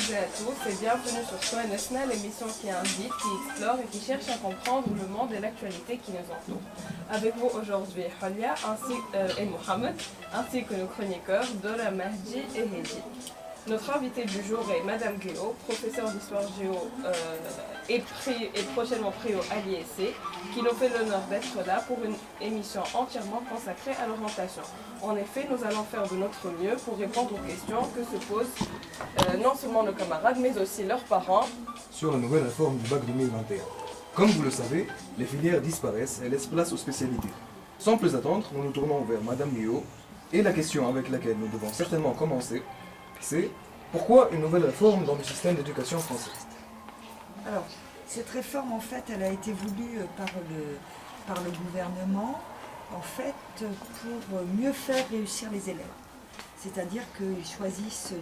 toutes et à tous et bienvenue sur Soin National, l'émission qui invite, qui explore et qui cherche à comprendre le monde et l'actualité qui nous entoure. Avec vous aujourd'hui, Holia et Mohamed, ainsi que nos chroniqueurs Dora, Mahdi et Hedi. Notre invité du jour est Madame Guéo, professeure d'histoire géo et prochainement pris au ALIEC, qui nous fait l'honneur d'être là pour une émission entièrement consacrée à l'orientation. En effet, nous allons faire de notre mieux pour répondre aux questions que se posent non seulement nos camarades, mais aussi leurs parents. Sur la nouvelle réforme du bac 2021. Comme vous le savez, les filières disparaissent et laissent place aux spécialités. Sans plus attendre, nous nous tournons vers Madame Guéo, et la question avec laquelle nous devons certainement commencer, c'est pourquoi une nouvelle réforme dans le système d'éducation français? Alors, cette réforme, en fait, elle a été voulue par le gouvernement, en fait, pour mieux faire réussir les élèves. C'est-à-dire qu'ils choisissent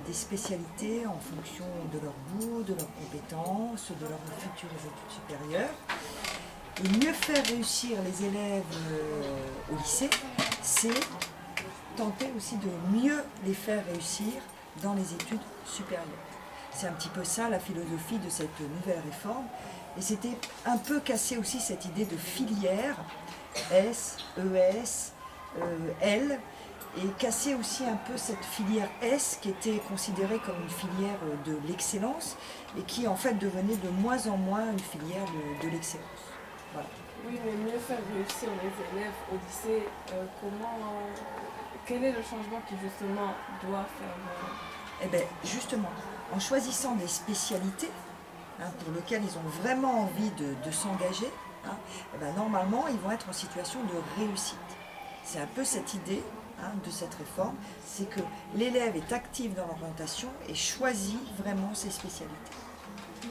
des spécialités en fonction de leur goût, de leurs compétences, de leurs futures études supérieures. Et mieux faire réussir les élèves au lycée, c'est tenter aussi de mieux les faire réussir dans les études supérieures. C'est un petit peu ça la philosophie de cette nouvelle réforme. Et c'était un peu casser aussi cette idée de filière, S, ES, L, et casser aussi un peu cette filière S qui était considérée comme une filière de l'excellence et qui en fait devenait de moins en moins une filière de l'excellence. Voilà. Oui, mais mieux faire réussir les élèves au lycée, quel est le changement qui justement doit faire Eh bien, justement, en choisissant des spécialités pour lesquelles ils ont vraiment envie de s'engager, eh ben, normalement, ils vont être en situation de réussite. C'est un peu cette idée de cette réforme, c'est que l'élève est actif dans l'orientation et choisit vraiment ses spécialités. Donc,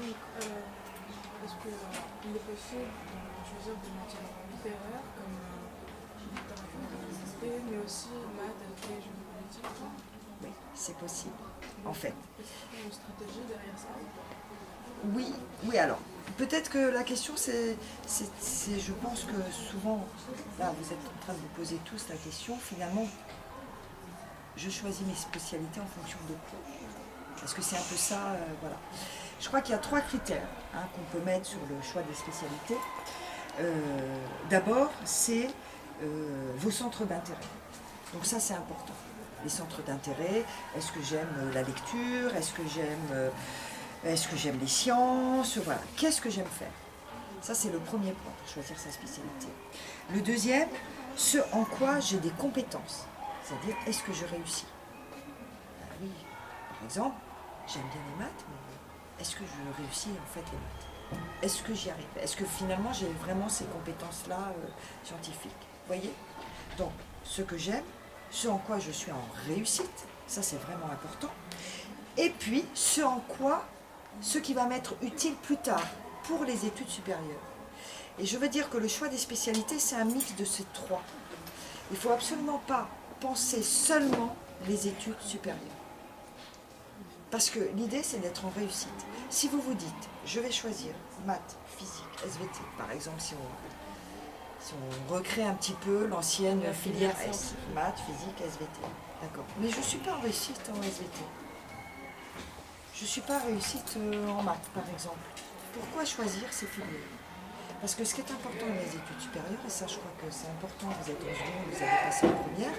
est-ce qu'il est possible de choisir des matières littéraires comme littérature, mais aussi maths et géopolitique? Oui, c'est possible, en fait. Est-ce qu'il y a une stratégie derrière ça? Oui, alors, peut-être que la question, c'est, je pense que souvent, là, vous êtes en train de vous poser tous la question, finalement, je choisis mes spécialités en fonction de quoi? Parce que c'est un peu ça, voilà. Je crois qu'il y a 3 critères qu'on peut mettre sur le choix des spécialités. D'abord, c'est vos centres d'intérêt. Donc ça, c'est important. Les centres d'intérêt, est-ce que j'aime la lecture, est-ce que j'aime les sciences, voilà. Qu'est-ce que j'aime faire? Ça, c'est le premier point pour choisir sa spécialité. Le deuxième, ce en quoi j'ai des compétences. C'est-à-dire, est-ce que je réussis? Oui, par exemple, j'aime bien les maths, mais est-ce que je réussis en fait les maths? Est-ce que j'y arrive? Est-ce que finalement j'ai vraiment ces compétences-là scientifiques? Vous voyez? Donc, ce que j'aime, ce en quoi je suis en réussite, ça c'est vraiment important. Et puis, ce qui va m'être utile plus tard pour les études supérieures. Et je veux dire que le choix des spécialités, c'est un mix de ces 3. Il ne faut absolument pas penser seulement les études supérieures. Parce que l'idée, c'est d'être en réussite. Si vous vous dites, je vais choisir maths, physique, SVT, par exemple, si on recrée un petit peu l'ancienne filière S, maths, physique, SVT, d'accord. Mais je ne suis pas en réussite en SVT. Je ne suis pas en réussite en maths, par exemple. Pourquoi choisir ces filières? Parce que ce qui est important dans les études supérieures, et ça je crois que c'est important, vous êtes en seconde, vous avez passé en première,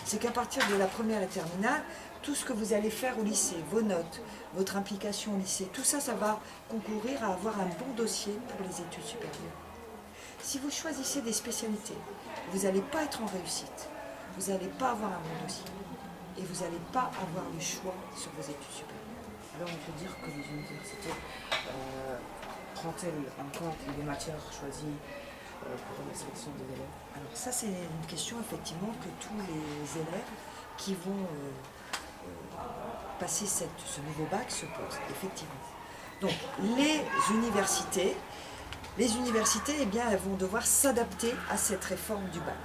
c'est qu'à partir de la première et terminale, tout ce que vous allez faire au lycée, vos notes, votre implication au lycée, tout ça, ça va concourir à avoir un bon dossier pour les études supérieures. Si vous choisissez des spécialités, vous n'allez pas être en réussite, vous n'allez pas avoir un bon dossier, et vous n'allez pas avoir le choix sur vos études supérieures. Alors on peut dire que les universités prennent en compte les matières choisies pour la sélection des élèves? Alors ça c'est une question effectivement que tous les élèves qui vont passer ce nouveau bac se posent, effectivement. Donc les universités, eh bien, elles vont devoir s'adapter à cette réforme du bac.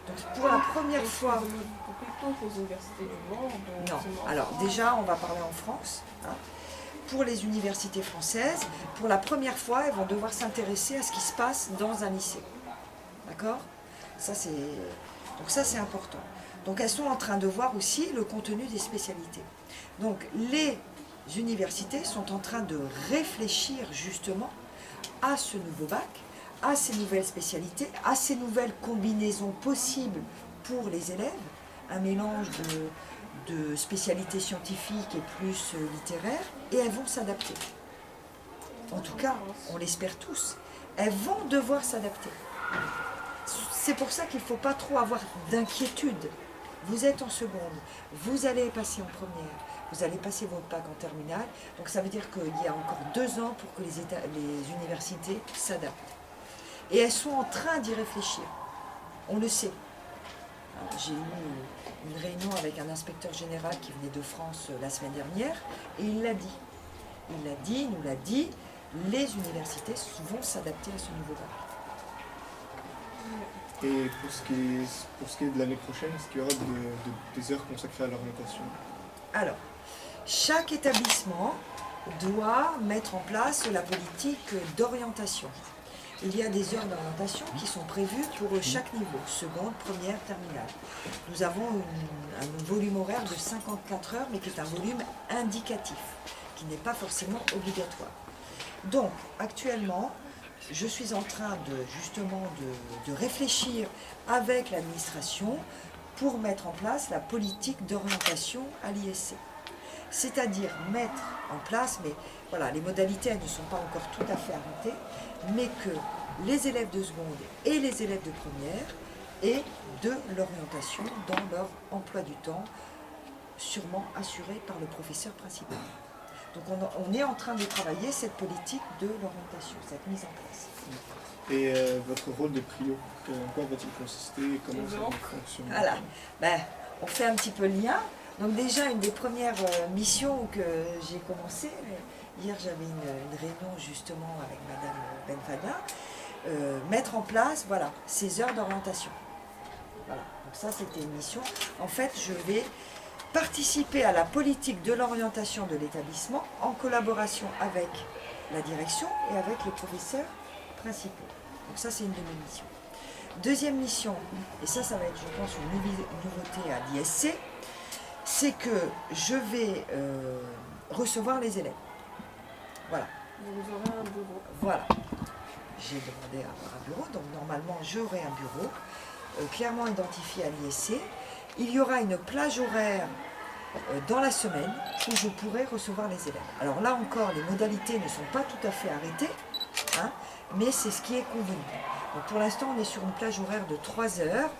Donc pour la première fois... Plutôt aux universités du monde? Non, alors déjà on va parler en France. Pour les universités françaises, pour la première fois, elles vont devoir s'intéresser à ce qui se passe dans un lycée. D'accord? Donc ça c'est important. Donc elles sont en train de voir aussi le contenu des spécialités. Donc les universités sont en train de réfléchir justement à ce nouveau bac, à ces nouvelles spécialités, à ces nouvelles combinaisons possibles pour les élèves, un mélange de spécialités scientifiques et plus littéraires, et elles vont s'adapter. En tout cas, on l'espère tous, elles vont devoir s'adapter. C'est pour ça qu'il ne faut pas trop avoir d'inquiétude. Vous êtes en seconde, vous allez passer en première, vous allez passer votre bac en terminale, donc ça veut dire qu'il y a encore 2 ans pour que les universités s'adaptent. Et elles sont en train d'y réfléchir, on le sait. J'ai eu une réunion avec un inspecteur général qui venait de France la semaine dernière, et il l'a dit. Il nous l'a dit, les universités vont s'adapter à ce nouveau bac. Et pour ce qui est de l'année prochaine, est-ce qu'il y aura des heures consacrées à l'orientation? Alors, chaque établissement doit mettre en place la politique d'orientation. Il y a des heures d'orientation qui sont prévues pour chaque niveau, seconde, première, terminale. Nous avons un volume horaire de 54 heures, mais qui est un volume indicatif, qui n'est pas forcément obligatoire. Donc, actuellement, je suis en train de réfléchir avec l'administration pour mettre en place la politique d'orientation à l'ISC. C'est-à-dire mettre en place, mais voilà, les modalités elles ne sont pas encore tout à fait arrêtées, mais que les élèves de seconde et les élèves de première aient de l'orientation dans leur emploi du temps, sûrement assuré par le professeur principal. Donc on est en train de travailler cette politique de l'orientation, cette mise en place. Et votre rôle de prio, en quoi va-t-il consister et comment ça va fonctionner? Voilà, on fait un petit peu le lien. Donc déjà, une des premières missions que j'ai commencé, hier j'avais une réunion justement avec Madame Benfada, mettre en place ces heures d'orientation. Voilà, donc ça c'était une mission. En fait, je vais participer à la politique de l'orientation de l'établissement en collaboration avec la direction et avec les professeurs principaux. Donc ça c'est une de mes missions. Deuxième mission, et ça va être je pense une nouveauté à l'ISC, c'est que je vais recevoir les élèves. Voilà. Vous aurez un bureau. Voilà. J'ai demandé à avoir un bureau, donc normalement j'aurai un bureau clairement identifié à l'ISC. Il y aura une plage horaire dans la semaine où je pourrai recevoir les élèves. Alors là encore, les modalités ne sont pas tout à fait arrêtées, hein, mais c'est ce qui est convenu. Donc pour l'instant, on est sur une plage horaire de 3 heures.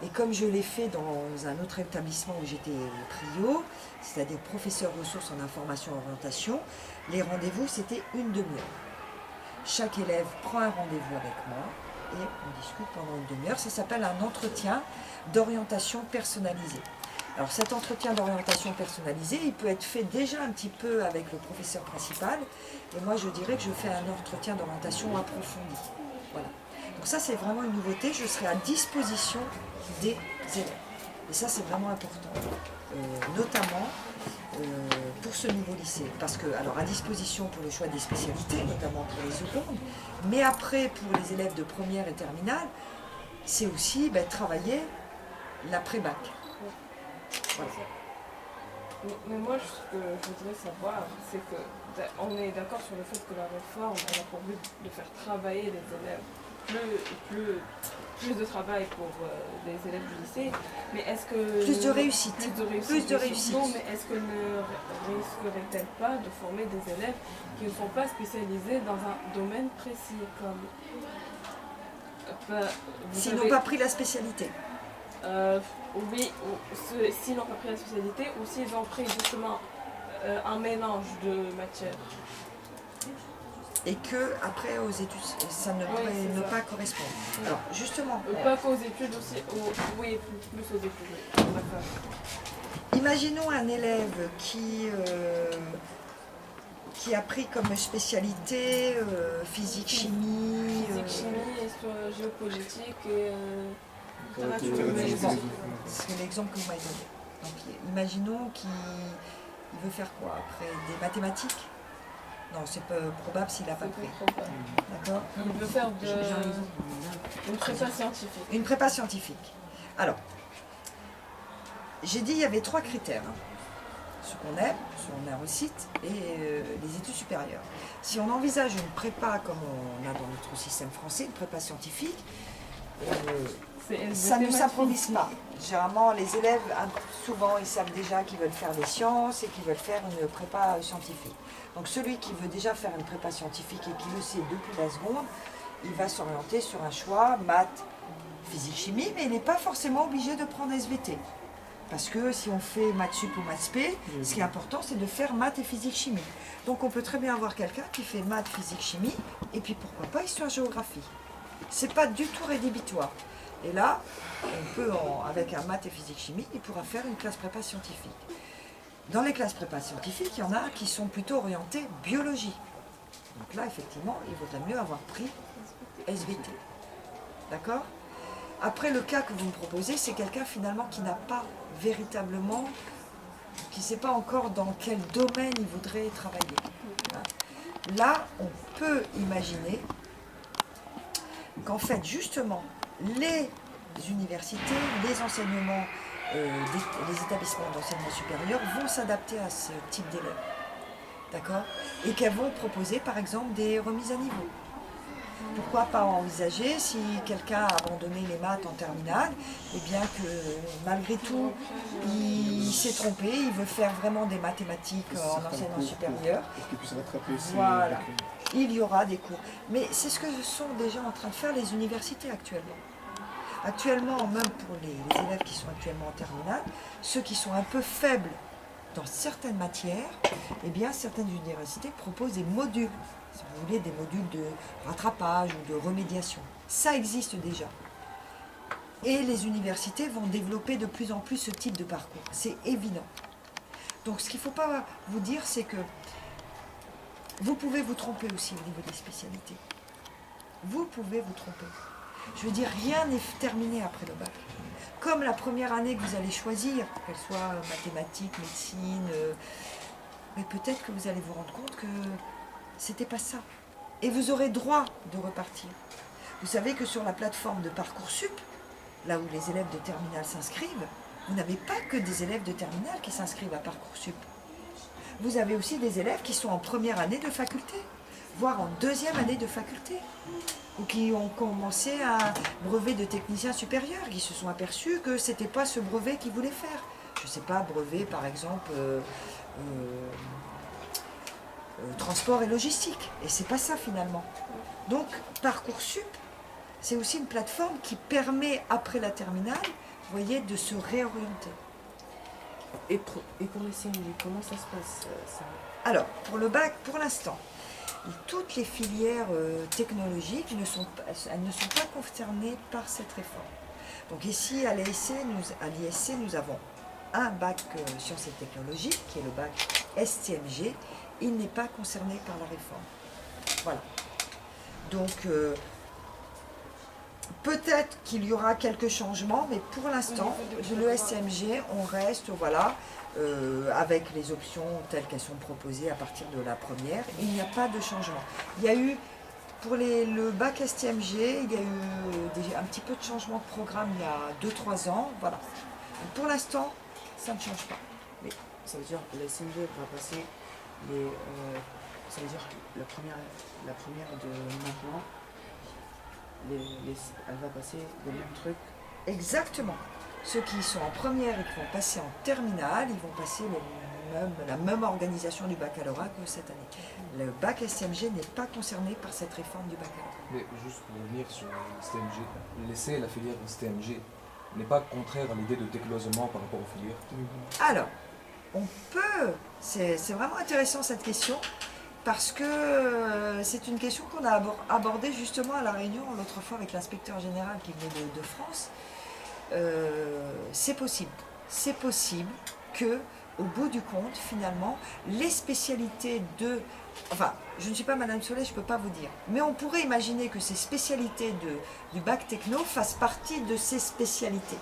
Et comme je l'ai fait dans un autre établissement où j'étais prio, c'est-à-dire professeur ressources en information et orientation, les rendez-vous, c'était une demi-heure. Chaque élève prend un rendez-vous avec moi et on discute pendant une demi-heure. Ça s'appelle un entretien d'orientation personnalisée. Alors cet entretien d'orientation personnalisée, il peut être fait déjà un petit peu avec le professeur principal. Et moi, je dirais que je fais un entretien d'orientation approfondi. Voilà. Donc ça, c'est vraiment une nouveauté. Je serai à disposition des élèves. Et ça, c'est vraiment important. Notamment pour ce nouveau lycée. Parce que, alors, à disposition pour le choix des spécialités, notamment pour les secondes, mais après, pour les élèves de première et terminale, c'est aussi travailler l'après-bac. Voilà. Mais moi, ce que je voudrais savoir, c'est qu'on est d'accord sur le fait que la réforme elle a pour but de faire travailler les élèves. Plus de travail pour les élèves du lycée, mais est-ce que... Plus de réussite. Plus de réussite. Non, mais est-ce que ne risquerait-elle pas de former des élèves qui ne sont pas spécialisés dans un domaine précis comme... S'ils n'ont pas pris la spécialité. Oui, s'ils n'ont pas pris la spécialité ou s'ils ont pris justement un mélange de matières. Et que après aux études, ça ne pourrait ne pas correspondre. Alors justement. Pas qu'aux études aussi, oui, plus aux études. Oui. Imaginons un élève qui a pris comme spécialité physique, chimie. Histoire géopolitique et c'est l'exemple que vous m'avez donné. Donc imaginons qu'il veut faire quoi après? Des mathématiques? Non, c'est peu probable s'il n'a pas pris. D'accord? Il veut faire une prépa scientifique. Une prépa scientifique. Alors, j'ai dit il y avait 3 critères. ce qu'on aime, ce qu'on a réussite, et les études supérieures. Si on envisage une prépa comme on a dans notre système français, une prépa scientifique, ça ne s'improvise pas. Généralement, les élèves, souvent, ils savent déjà qu'ils veulent faire des sciences et qu'ils veulent faire une prépa scientifique. Donc celui qui veut déjà faire une prépa scientifique et qui le sait depuis la seconde, il va s'orienter sur un choix maths, physique, chimie, mais il n'est pas forcément obligé de prendre SVT. Parce que si on fait maths sup ou maths spé, ce qui est important, c'est de faire maths et physique, chimie. Donc on peut très bien avoir quelqu'un qui fait maths, physique, chimie, et puis pourquoi pas histoire-géographie. C'est pas du tout rédhibitoire. Et là, on peut, avec un maths et physique, chimie, il pourra faire une classe prépa scientifique. Dans les classes prépa scientifiques, il y en a qui sont plutôt orientées biologie. Donc là, effectivement, il vaudrait mieux avoir pris SVT. D'accord ? Après, le cas que vous me proposez, c'est quelqu'un finalement qui n'a pas véritablement, qui ne sait pas encore dans quel domaine il voudrait travailler. Là, on peut imaginer qu'en fait, justement, les universités, les enseignements, les établissements d'enseignement supérieur vont s'adapter à ce type d'élèves. D'accord ? Et qu'elles vont proposer, par exemple, des remises à niveau. Pourquoi pas envisager, si quelqu'un a abandonné les maths en terminale, et bien que malgré tout, il s'est trompé, il veut faire vraiment des mathématiques en enseignement supérieur. Pour qu'il puisse rattraper ses Voilà. lacunes. Il y aura des cours. Mais c'est ce que sont déjà en train de faire les universités actuellement. Actuellement, même pour les élèves qui sont actuellement en terminale, ceux qui sont un peu faibles dans certaines matières, eh bien certaines universités proposent des modules, si vous voulez, des modules de rattrapage ou de remédiation. Ça existe déjà. Et les universités vont développer de plus en plus ce type de parcours. C'est évident. Donc ce qu'il ne faut pas vous dire, c'est que vous pouvez vous tromper aussi au niveau des spécialités. Vous pouvez vous tromper. Je veux dire, rien n'est terminé après le bac. Comme la première année que vous allez choisir, qu'elle soit mathématiques, médecine, mais peut-être que vous allez vous rendre compte que c'était pas ça. Et vous aurez droit de repartir. Vous savez que sur la plateforme de Parcoursup, là où les élèves de terminale s'inscrivent, vous n'avez pas que des élèves de terminale qui s'inscrivent à Parcoursup. Vous avez aussi des élèves qui sont en première année de faculté, voire en deuxième année de faculté, ou qui ont commencé un brevet de technicien supérieur, qui se sont aperçus que ce n'était pas ce brevet qu'ils voulaient faire. Je ne sais pas, brevet par exemple, transport et logistique. Et c'est pas ça finalement. Donc Parcoursup, c'est aussi une plateforme qui permet, après la terminale, vous voyez, de se réorienter. Et pour les CMG, comment ça se passe ça? Alors, pour le bac, pour l'instant, toutes les filières technologiques elles ne sont pas concernées par cette réforme. Donc ici, à l'ISC, nous avons un bac sciences et technologies, qui est le bac STMG. Il n'est pas concerné par la réforme. Voilà. Donc, peut-être qu'il y aura quelques changements, mais pour l'instant, le STMG, on reste, voilà, avec les options telles qu'elles sont proposées à partir de la première. Il n'y a pas de changement. Il y a eu, pour le bac STMG, il y a eu un petit peu de changement de programme il y a 2-3 ans. Voilà. Donc, pour l'instant, ça ne change pas. Mais ça veut dire que la SMG va passer ça veut dire que la première de maintenant, elle va passer le même truc. Exactement. Ceux qui sont en première et qui vont passer en terminale, ils vont passer la même organisation du baccalauréat que cette année. Le bac STMG n'est pas concerné par cette réforme du baccalauréat. Mais juste pour revenir sur STMG, laisser la filière STMG n'est pas contraire à l'idée de décloisonnement par rapport aux filières? Alors, on peut, c'est vraiment intéressant cette question, parce que c'est une question qu'on a abordée justement à La Réunion l'autre fois avec l'inspecteur général qui venait de France. C'est possible. C'est possible que, au bout du compte, finalement, les spécialités de... Enfin, je ne suis pas Madame Solé, je ne peux pas vous dire. Mais on pourrait imaginer que ces spécialités du bac techno fassent partie de ces spécialités.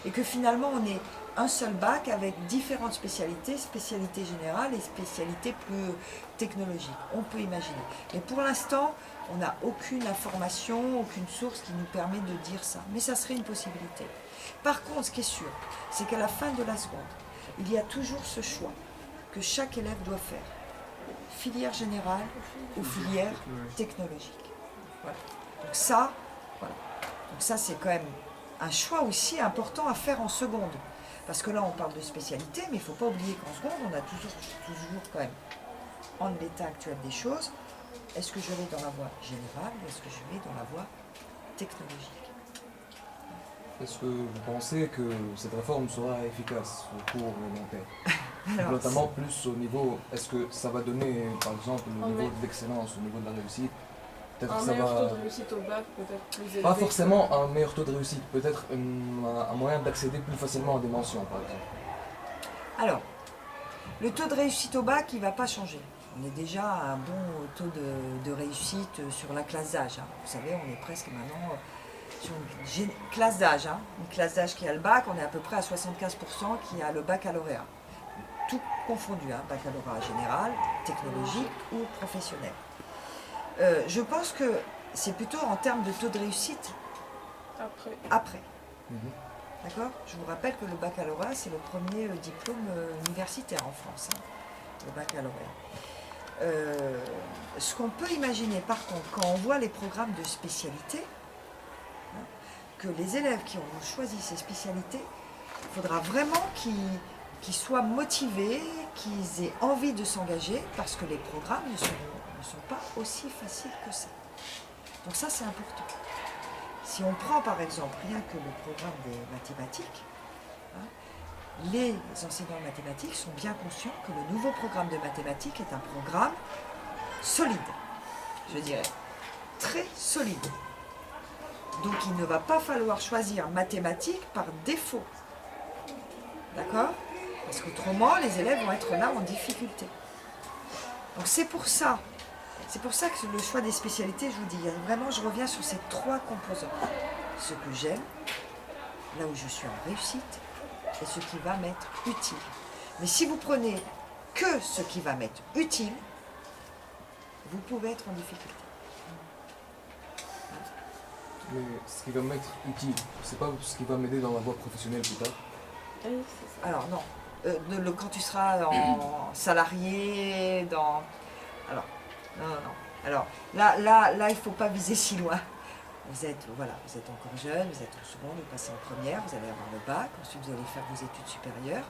Et que finalement, on ait un seul bac avec différentes spécialités, spécialités générales et spécialités plus technologiques. On peut imaginer. Mais pour l'instant, on n'a aucune information, aucune source qui nous permet de dire ça. Mais ça serait une possibilité. Par contre, ce qui est sûr, c'est qu'à la fin de la seconde, il y a toujours ce choix. que chaque élève doit faire. Filière générale ou filière technologique. Voilà. Donc ça, voilà. Donc ça c'est quand même un choix aussi important à faire en seconde. Parce que là on parle de spécialité, mais il ne faut pas oublier qu'en seconde, on a toujours quand même, en l'état actuel des choses, est-ce que je vais dans la voie générale ou est-ce que je vais dans la voie technologique? Est-ce que vous pensez que cette réforme sera efficace au cours élémentaire? Alors, Notamment plus au niveau, est-ce que ça va donner par exemple le niveau d'excellence, au niveau de la réussite? Peut-être Un que ça meilleur va... taux de réussite au bac, peut-être plus élevé. Pas forcément un meilleur taux de réussite, peut-être un moyen d'accéder plus facilement à des mentions par exemple. Alors, le taux de réussite au bac, il ne va pas changer. On est déjà à un bon taux de réussite sur la classe d'âge. Hein. Vous savez, on est presque maintenant sur une classe d'âge. Hein. Une classe d'âge qui a le bac, on est à peu près à 75% qui a le baccalauréat. Tout confondu, hein, baccalauréat général, technologique ou professionnel. Je pense que c'est plutôt en termes de taux de réussite après. D'accord? Je vous rappelle que le baccalauréat, c'est le premier diplôme universitaire en France, hein, le baccalauréat. Ce qu'on peut imaginer par contre, quand on voit les programmes de spécialité, hein, que les élèves qui ont choisi ces spécialités, il faudra vraiment qu'ils soient motivés, qu'ils aient envie de s'engager, parce que les programmes ne sont pas aussi faciles que ça. Donc ça, c'est important. Si on prend par exemple rien que le programme des mathématiques, hein, les enseignants de mathématiques sont bien conscients que le nouveau programme de mathématiques est un programme solide, je dirais, très solide. Donc il ne va pas falloir choisir mathématiques par défaut. D'accord? Parce qu'autrement, les élèves vont être là en difficulté. Donc c'est pour ça que le choix des spécialités, je vous dis, vraiment, je reviens sur ces trois composants. Ce que j'aime, là où je suis en réussite, et ce qui va m'être utile. Mais si vous prenez que ce qui va m'être utile, vous pouvez être en difficulté. Mais ce qui va m'être utile, c'est pas ce qui va m'aider dans la voie professionnelle plus tard? Alors non, quand tu seras en salarié, alors, non. Alors, là, il ne faut pas viser si loin. Vous êtes encore jeune, vous êtes en seconde, vous passez en première, vous allez avoir le bac, ensuite vous allez faire vos études supérieures.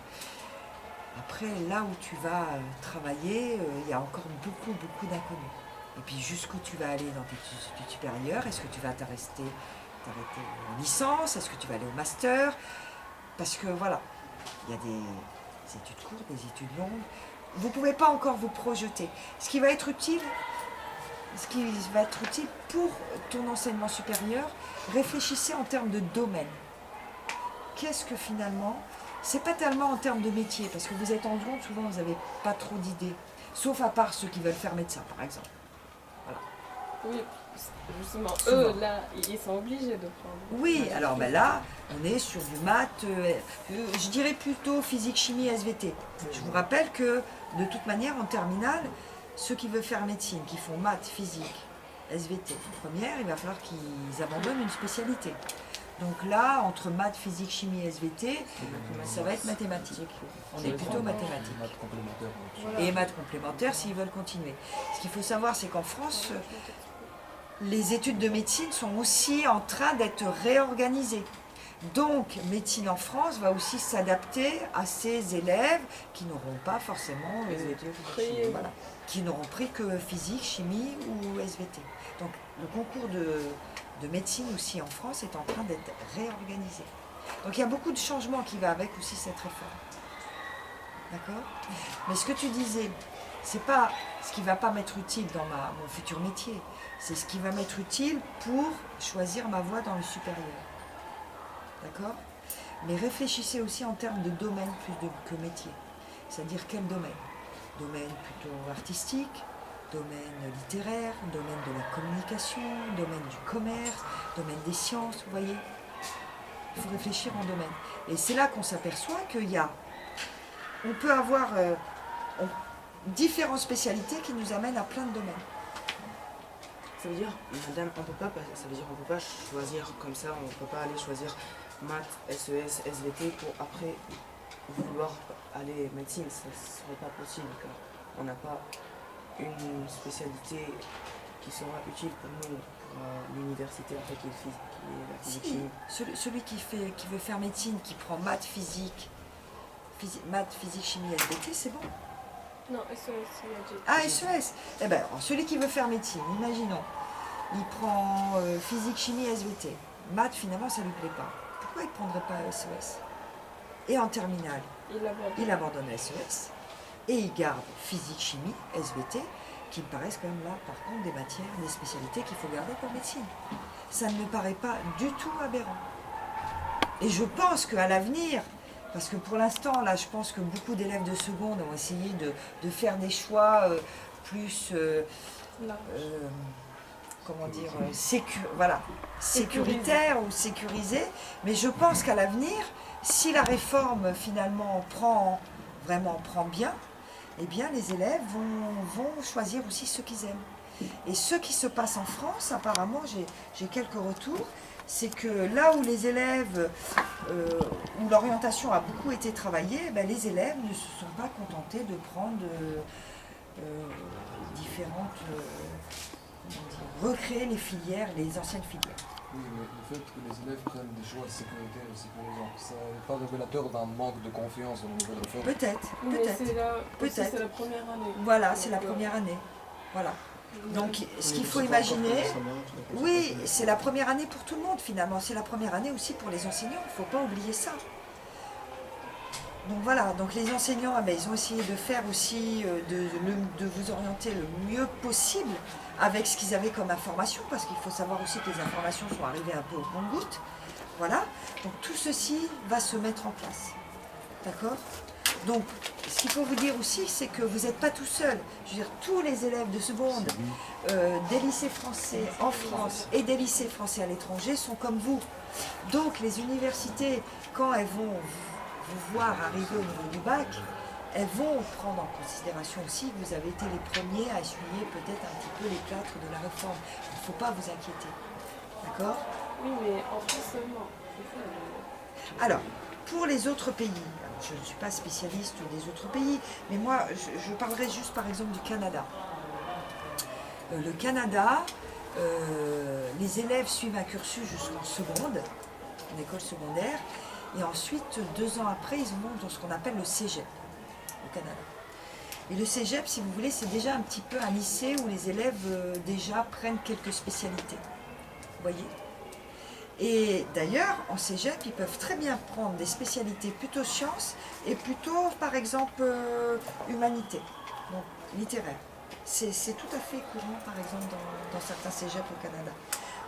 Après, là où tu vas travailler, il y a encore beaucoup d'inconnus. Et puis jusqu'où tu vas aller dans tes études supérieures, est-ce que tu vas t'arrêter en licence, est-ce que tu vas aller au master? Parce que voilà, il y a des études courtes, des études longues. Vous ne pouvez pas encore vous projeter. Ce qui va être utile pour ton enseignement supérieur, réfléchissez en termes de domaine. Qu'est-ce que finalement, c'est pas tellement en termes de métier, parce que vous êtes en seconde, souvent vous n'avez pas trop d'idées, sauf à part ceux qui veulent faire médecin, par exemple. Voilà. Oui, justement, eux, là, ils sont obligés de prendre. Oui, alors ben là, on est sur du maths, je dirais plutôt physique, chimie, SVT. Je vous rappelle que, de toute manière, en terminale, ceux qui veulent faire médecine, qui font maths, physique, SVT, première, il va falloir qu'ils abandonnent une spécialité. Donc là, entre maths, physique, chimie, SVT, ça va être mathématiques. On est plutôt mathématiques. Maths complémentaires. Voilà. Et maths complémentaires s'ils veulent continuer. Ce qu'il faut savoir, c'est qu'en France, les études de médecine sont aussi en train d'être réorganisées. Donc, médecine en France va aussi s'adapter à ces élèves qui n'auront pas forcément voilà, qui n'auront pris que physique, chimie ou SVT. Donc, le concours de médecine aussi en France est en train d'être réorganisé. Donc, il y a beaucoup de changements qui vont avec aussi cette réforme. D'accord? Mais ce que tu disais, c'est pas ce qui va pas m'être utile dans mon futur métier. C'est ce qui va m'être utile pour choisir ma voie dans le supérieur. D'accord? Mais réfléchissez aussi en termes de domaine plus que métier. C'est-à-dire quel domaine? Domaine plutôt artistique, domaine littéraire, domaine de la communication, domaine du commerce, domaine des sciences, vous voyez? Il faut réfléchir en domaine. Et c'est là qu'on s'aperçoit on peut avoir différentes spécialités qui nous amènent à plein de domaines. Ça veut dire, madame, on peut pas choisir comme ça, on peut pas aller choisir maths, SES, SVT pour après vouloir aller médecine, ça ne serait pas possible car on n'a pas une spécialité qui sera utile pour nous, pour l'université en fait, qui est la physique-chimie. Celui qui veut faire médecine, qui prend maths, physique, chimie, SVT, c'est bon. Non, SES, il a dit. Ah, SES. Eh bien, celui qui veut faire médecine, imaginons, il prend physique, chimie, SVT. Maths, finalement, ça ne lui plaît pas. Pourquoi il ne prendrait pas SES? Et en terminale, il abandonne SES et il garde physique, chimie, SVT, qui me paraissent quand même là, par contre, des matières, des spécialités qu'il faut garder pour médecine. Ça ne me paraît pas du tout aberrant. Et je pense qu'à l'avenir, parce que pour l'instant, là, je pense que beaucoup d'élèves de seconde ont essayé de faire des choix plus, comment dire, sécuritaires ou sécurisés. Mais je pense qu'à l'avenir, si la réforme finalement prend bien, eh bien les élèves vont choisir aussi ce qu'ils aiment. Et ce qui se passe en France, apparemment, j'ai quelques retours, c'est que là où les élèves, où l'orientation a beaucoup été travaillée, ben, les élèves ne se sont pas contentés de prendre différentes, recréer les filières, les anciennes filières. Oui, mais le fait que les élèves prennent des choix sécuritaires et sécurisants, ça n'est pas révélateur d'un manque de confiance dans les nouvelles réformes. Peut-être, Mais peut-être. c'est la première année. Voilà, c'est la première année. Voilà. Donc, ce qu'il faut imaginer, oui, c'est la première année pour tout le monde finalement. C'est la première année aussi pour les enseignants. Il ne faut pas oublier ça. Donc voilà, donc les enseignants, ils ont essayé de faire aussi, de vous orienter le mieux possible avec ce qu'ils avaient comme information, parce qu'il faut savoir aussi que les informations sont arrivées un peu au compte-gouttes. Voilà, donc tout ceci va se mettre en place. D'accord ? Donc, ce qu'il faut vous dire aussi, c'est que vous n'êtes pas tout seul. Je veux dire, tous les élèves de seconde des lycées français en France et des lycées français à l'étranger sont comme vous. Donc, les universités, quand elles vont vous voir arriver au niveau du bac, elles vont prendre en considération aussi que vous avez été les premiers à essuyer peut-être un petit peu les plâtres de la réforme. Il ne faut pas vous inquiéter. D'accord ? Oui, mais en France seulement. Alors, pour les autres pays, je ne suis pas spécialiste des autres pays, mais moi, je parlerai juste par exemple du Canada. Le Canada, les élèves suivent un cursus jusqu'en seconde, en école secondaire, et ensuite, 2 ans après, ils vont dans ce qu'on appelle le cégep, au Canada. Et le cégep, si vous voulez, c'est déjà un petit peu un lycée où les élèves déjà prennent quelques spécialités. Vous voyez ? Et d'ailleurs, en cégep, ils peuvent très bien prendre des spécialités plutôt sciences et plutôt, par exemple, humanité, donc littéraire. C'est tout à fait courant, par exemple, dans certains cégeps au Canada.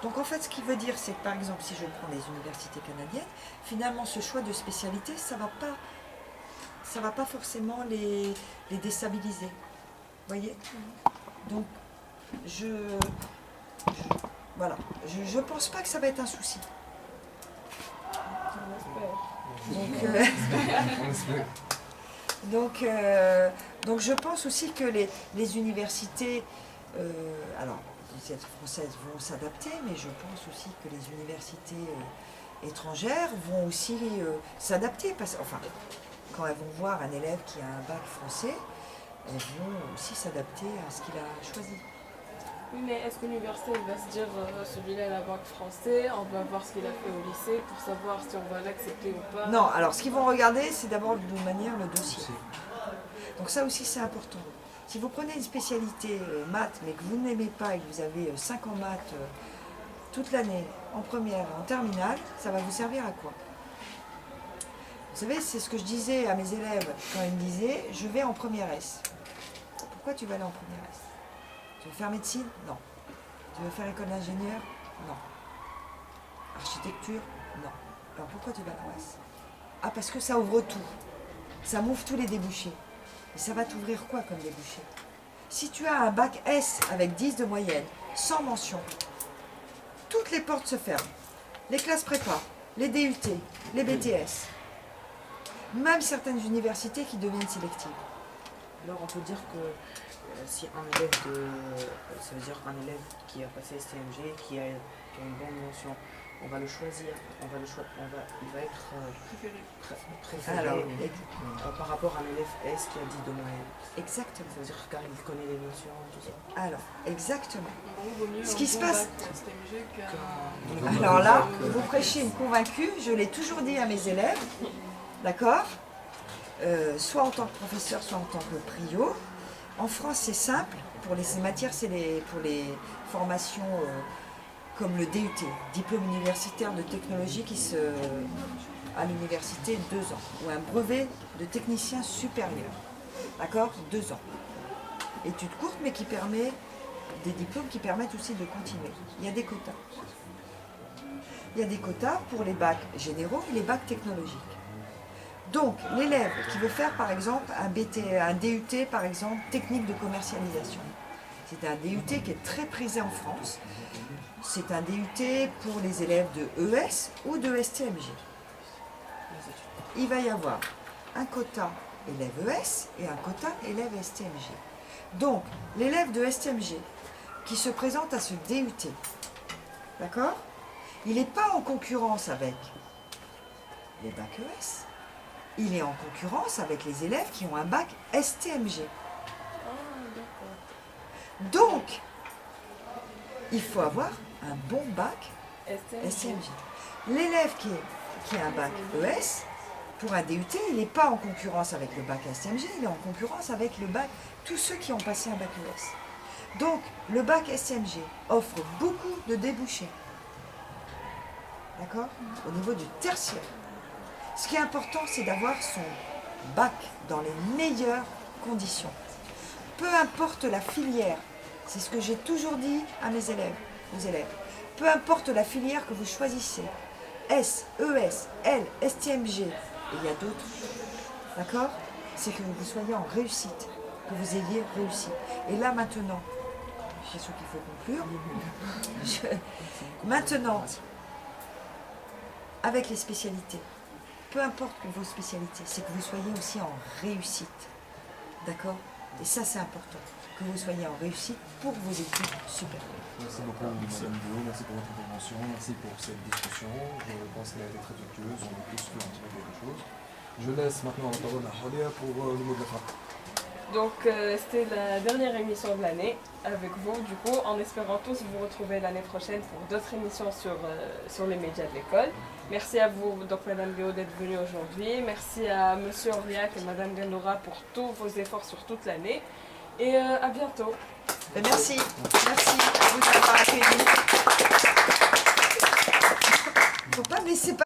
Donc en fait, ce qui veut dire, c'est que par exemple, si je prends les universités canadiennes, finalement, ce choix de spécialité, ça va pas forcément les déstabiliser. Vous voyez ? Donc, voilà, je pense pas que ça va être un souci. Donc je pense aussi que les universités, alors les universités françaises vont s'adapter, mais je pense aussi que les universités étrangères vont aussi s'adapter. Enfin, quand elles vont voir un élève qui a un bac français, elles vont aussi s'adapter à ce qu'il a choisi. Oui, mais est-ce que l'université va se dire celui-là il a un bac français, on va voir ce qu'il a fait au lycée pour savoir si on va l'accepter ou pas? Non, alors ce qu'ils vont regarder, c'est d'abord de manière le dossier. Donc ça aussi c'est important. Si vous prenez une spécialité maths, mais que vous n'aimez pas et que vous avez 5 ans maths toute l'année, en première, en terminale, ça va vous servir à quoi? Vous savez, c'est ce que je disais à mes élèves quand ils me disaient « je vais en première S ». Pourquoi tu vas aller en première S? Tu veux faire médecine? Non. Tu veux faire école d'ingénieur? Non. Architecture? Non. Alors pourquoi tu vas en S? Ah, parce que ça ouvre tout. Ça m'ouvre tous les débouchés. Et ça va t'ouvrir quoi comme débouché? Si tu as un bac S avec 10 de moyenne, sans mention, toutes les portes se ferment. Les classes prépa, les DUT, les BTS, même certaines universités qui deviennent sélectives. Alors on peut dire que si un élève ça veut dire un élève qui a passé STMG, qui a une bonne mention on va le choisir, il va être préféré Alors, par rapport à un élève S qui a 10 de moyenne. exactement. C'est-à-dire car il connaît les notions, tout ça. Alors, exactement. En gros, vaut mieux Ce un qui se bon passe- bac STMG qu'un... Alors là, vous prêchez une convaincue, je l'ai toujours dit à mes élèves, d'accord, soit en tant que professeur, soit en tant que prio. En France, c'est simple, pour ces matières, pour les formations comme le DUT, diplôme universitaire de technologie à l'université 2 ans, ou un brevet de technicien supérieur, d'accord, 2 ans. Études courtes, mais qui permet des diplômes qui permettent aussi de continuer. Il y a des quotas. Il y a des quotas pour les bacs généraux et les bacs technologiques. Donc, l'élève qui veut faire par exemple un DUT, par exemple, technique de commercialisation. C'est un DUT qui est très prisé en France. C'est un DUT pour les élèves de ES ou de STMG. Il va y avoir un quota élève ES et un quota élève STMG. Donc, l'élève de STMG qui se présente à ce DUT, d'accord, il n'est pas en concurrence avec les bacs ES, il est en concurrence avec les élèves qui ont un bac STMG. Donc, il faut avoir un bon bac STMG. L'élève qui a un bac ES, pour un DUT, il n'est pas en concurrence avec le bac STMG, il est en concurrence avec le bac, tous ceux qui ont passé un bac ES. Donc, le bac STMG offre beaucoup de débouchés. D'accord? Au niveau du tertiaire. Ce qui est important, c'est d'avoir son bac dans les meilleures conditions. Peu importe la filière, c'est ce que j'ai toujours dit à mes élèves, aux élèves. Peu importe la filière que vous choisissez, S, ES, L, STMG, et il y a d'autres, d'accord? C'est que vous soyez en réussite, que vous ayez réussi. Et là maintenant, c'est sûr qu'il faut conclure. Maintenant, avec les spécialités, peu importe que vos spécialités, c'est que vous soyez aussi en réussite. D'accord? Et ça, c'est important. Que vous soyez en réussite pour vos études supérieures. Merci beaucoup, Madame Bio, merci pour votre intervention, merci pour cette discussion. Je pense qu'elle a été très fructueuse, on a tous pu en tirer quelque chose. Je laisse maintenant la parole à Holia pour le mot de la fin. Donc c'était la dernière émission de l'année avec vous, du coup, en espérant tous vous retrouver l'année prochaine pour d'autres émissions sur les médias de l'école. Merci à vous, donc Madame Bio, d'être venue aujourd'hui. Merci à Monsieur Auriac et Madame Gendora pour tous vos efforts sur toute l'année. Et à bientôt. Merci. Merci à vous d'avoir accueilli. Faut pas me laisser